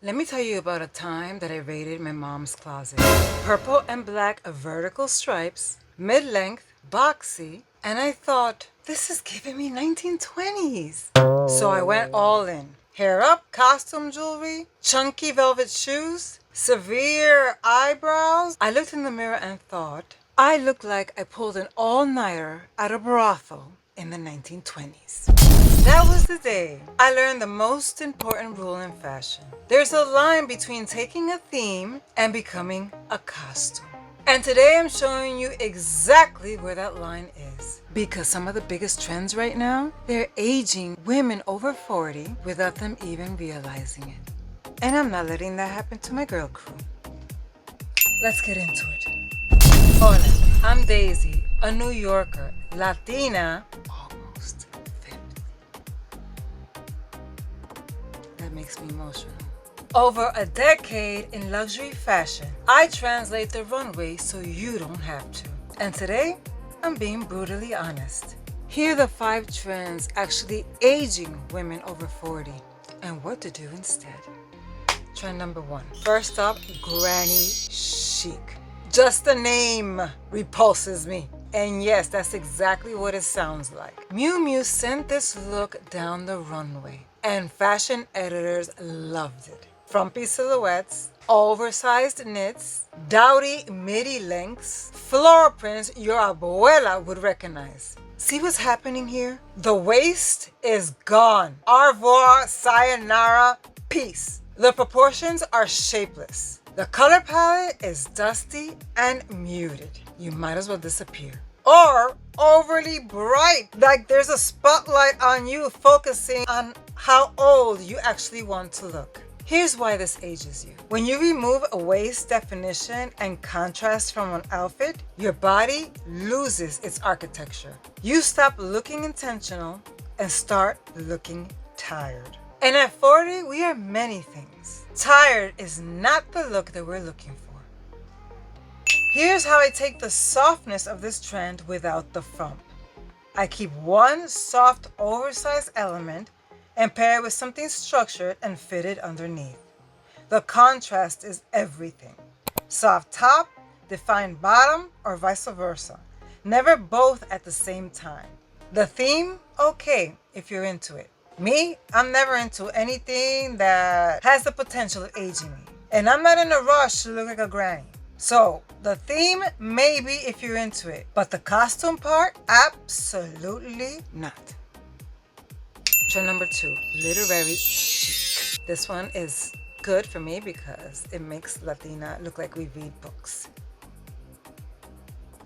Let me tell you about a time that I raided my mom's closet. Purple and black vertical stripes, mid-length, boxy, and I thought, this is giving me 1920s. So I went all in. Hair up, costume jewelry, chunky velvet shoes, severe eyebrows. I looked in the mirror and thought, I look like I pulled an all-nighter at a brothel in the 1920s. That was the day I learned the most important rule in fashion. There's a line between taking a theme and becoming a costume. And today I'm showing you exactly where that line is. Because some of the biggest trends right now, they're aging women over 40 without them even realizing it. And I'm not letting that happen to my girl crew. Let's get into it. Hola, I'm Daisy, a New Yorker, Latina, almost 50. That makes me emotional. Over a decade in luxury fashion, I translate the runway so you don't have to. And today, I'm being brutally honest. Here are the 5 trends actually aging women over 40 and what to do instead. Trend number 1. First up, granny chic. Just the name repulses me. And yes, that's exactly what it sounds like. Miu Miu sent this look down the runway, and fashion editors loved it. Frumpy silhouettes, oversized knits, dowdy midi lengths, floral prints your abuela would recognize. See what's happening here? The waist is gone. Au revoir, sayonara, peace. The proportions are shapeless. The color palette is dusty and muted. You might as well disappear. Or overly bright, like there's a spotlight on you focusing on how old you actually want to look. Here's why this ages you. When you remove a waist definition and contrast from an outfit, your body loses its architecture. You stop looking intentional and start looking tired. And at 40, we are many things. Tired is not the look that we're looking for. Here's how I take the softness of this trend without the frump. I keep one soft, oversized element and pair it with something structured and fitted underneath. The contrast is everything. Soft top, defined bottom, or vice versa. Never both at the same time. The theme? Okay, if you're into it. Me, I'm never into anything that has the potential of aging me. And I'm not in a rush to look like a granny. So, the theme, maybe if you're into it. But the costume part, absolutely not. Trend number 2, literary chic. This one is good for me because it makes Latina look like we read books.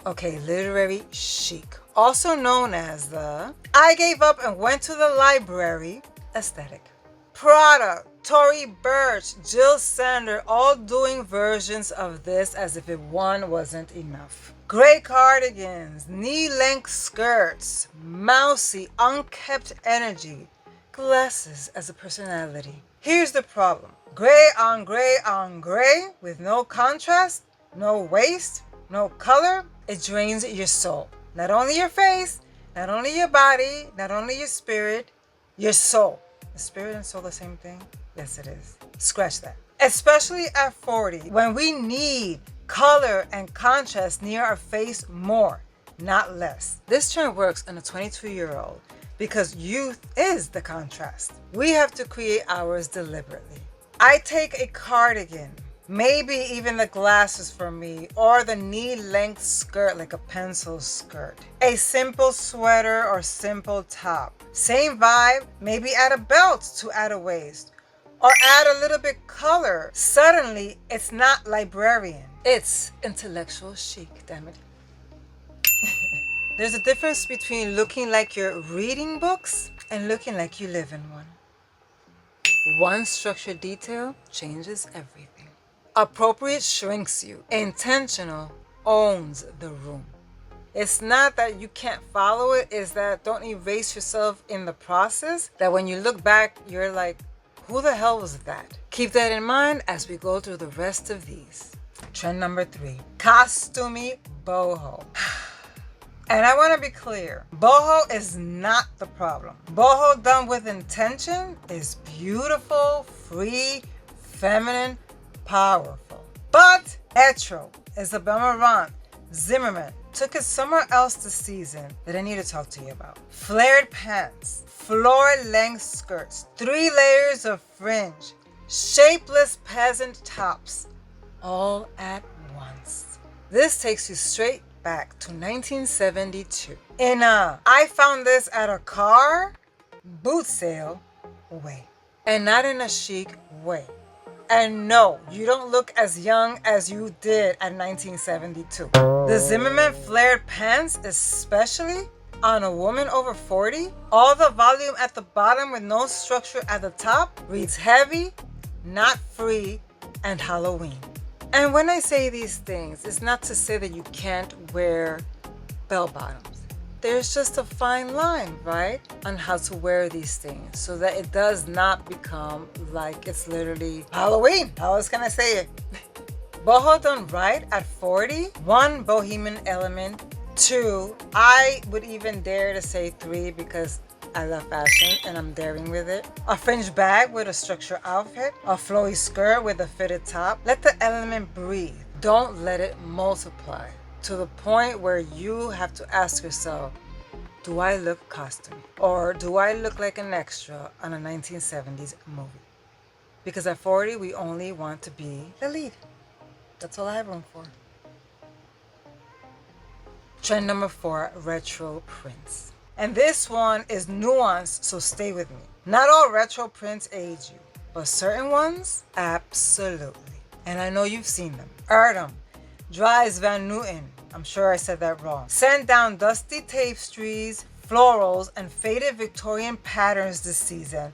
Okay, literary chic, also known as the I gave up and went to the library aesthetic. Prada, Tory Burch, Jill Sander, all doing versions of this as if one wasn't enough. Gray cardigans, knee-length skirts, mousy, unkept energy, glasses as a personality. Here's the problem. Gray on gray on gray with no contrast, no waist, no color, it drains your soul. Not only your face, not only your body, not only your spirit, your soul. Is spirit and soul the same thing? Yes, it is. Scratch that. Especially at 40, when we need color and contrast near our face more, not less. This trend works on a 22-year-old because youth is the contrast. We have to create ours deliberately. I take a cardigan, maybe even the glasses for me, or the knee-length skirt like a pencil skirt. A simple sweater or simple top. Same vibe, maybe add a belt to add a waist. Or add a little bit color. Suddenly, it's not librarian. It's intellectual chic, damn it. There's a difference between looking like you're reading books and looking like you live in one. One structured detail changes everything. Appropriate shrinks you. Intentional owns the room. It's not that you can't follow it, it's that don't erase yourself in the process, that when you look back, you're like, who the hell was that? Keep that in mind as we go through the rest of these. Trend number 3, costumey boho. And I want to be clear, boho is not the problem. Boho done with intention is beautiful, free, feminine, powerful. But hetero Isabella Marant Zimmerman took it somewhere else this season that I need to talk to you about. Flared pants, floor-length skirts, 3 layers of fringe, shapeless peasant tops, all at once. This takes you straight back to 1972 in a I found this at a car boot sale way, and not in a chic way. And no, you don't look as young as you did at 1972. The Zimmerman flared pants, especially on a woman over 40, all the volume at the bottom with no structure at the top, reads heavy, not free, and Halloween. And when I say these things, it's not to say that you can't wear bell bottoms. There's just a fine line, right, on how to wear these things so that it does not become like it's literally Halloween. How else can I say it? Boho done right at 40. 1, bohemian element. 2, I would even dare to say 3 because I love fashion and I'm daring with it. A fringe bag with a structured outfit. A flowy skirt with a fitted top. Let the element breathe. Don't let it multiply to the point where you have to ask yourself, do I look costumey? Or do I look like an extra on a 1970s movie? Because at 40, we only want to be the lead. That's all I have room for. Trend number 4, retro prints. And this one is nuanced, so stay with me. Not all retro prints age you, but certain ones, absolutely. And I know you've seen them. Erdem, Dries Van Noten, I'm sure I said that wrong, sent down dusty tapestries, florals, and faded Victorian patterns this season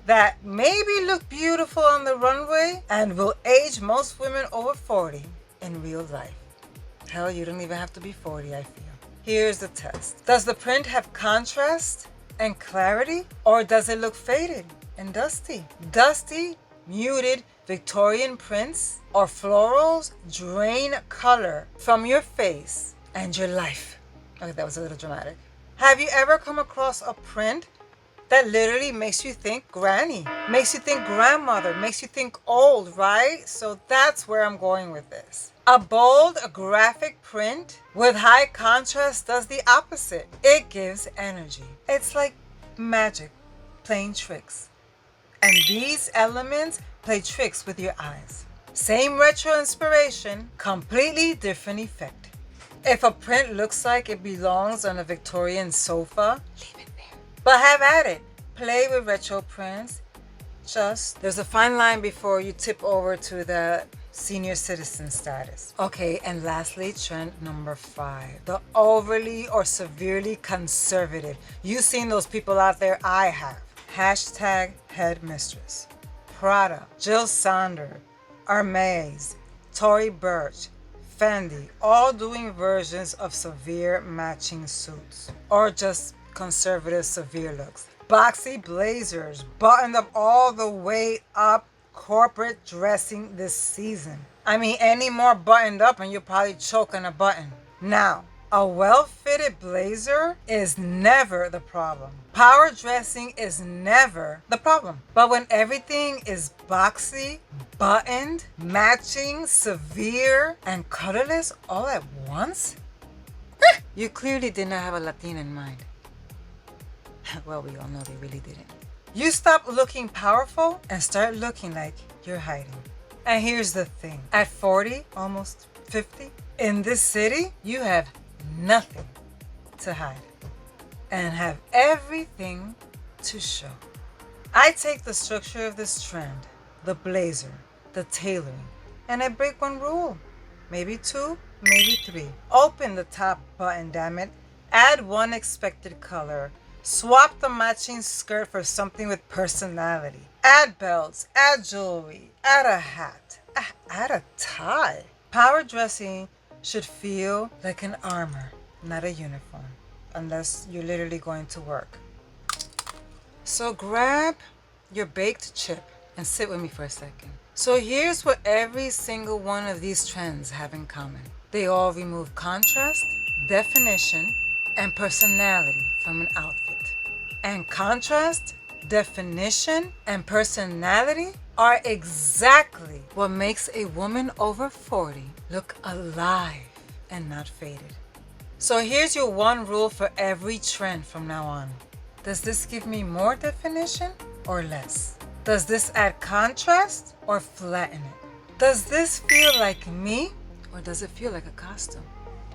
that maybe look beautiful on the runway and will age most women over 40 in real life. Hell, you don't even have to be 40, I feel. Here's the test. Does the print have contrast and clarity, or does it look faded and dusty? Dusty, muted Victorian prints or florals drain color from your face and your life. Okay, that was a little dramatic. Have you ever come across a print that literally makes you think granny, makes you think grandmother, makes you think old, right? So that's where I'm going with this. A bold, graphic print with high contrast does the opposite. It gives energy. It's like magic playing tricks. And these elements play tricks with your eyes. Same retro inspiration, completely different effect. If a print looks like it belongs on a Victorian sofa, leave it there. But have at it. Play with retro prints. There's a fine line before you tip over to the senior citizen status. Okay, and lastly, trend number 5. The overly or severely conservative. You've seen those people out there, I have. Hashtag headmistress. Prada, Jill Sander, Hermes, Tory Burch, Fendi, all doing versions of severe matching suits or just conservative severe looks. Boxy blazers, buttoned up all the way up, corporate dressing this season. I mean, any more buttoned up and you'll probably choke on a button. Now, a well-fitted blazer is never the problem. Power dressing is never the problem. But when everything is boxy, buttoned, matching, severe, and colorless all at once, you clearly did not have a Latina in mind. Well, we all know they really didn't. You stop looking powerful and start looking like you're hiding. And here's the thing. At 40, almost 50, in this city, you have nothing to hide and have everything to show. I take the structure of this trend, the blazer, the tailoring, and I break one rule. Maybe 2, maybe 3. Open the top button, damn it. Add one expected color. Swap the matching skirt for something with personality. Add belts, add jewelry, add a hat, add a tie. Power dressing should feel like an armor, not a uniform, unless you're literally going to work. So grab your baked chip and sit with me for a second. So here's what every single one of these trends have in common. They all remove contrast, definition, and personality from an outfit. And contrast, definition, and personality are exactly what makes a woman over 40 look alive and not faded. So here's your one rule for every trend from now on. Does this give me more definition or less? Does this add contrast or flatten it? Does this feel like me or does it feel like a costume?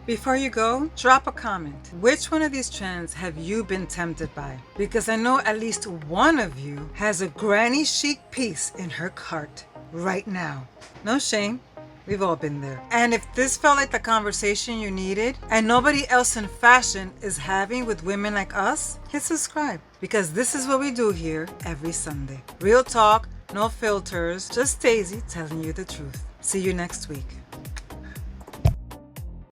Before you go, drop a comment. Which one of these trends have you been tempted by? Because I know at least one of you has a granny chic piece in her cart right now. No shame. We've all been there. And if this felt like the conversation you needed and nobody else in fashion is having with women like us, hit subscribe. Because this is what we do here every Sunday. Real talk, no filters, just Daisy telling you the truth. See you next week.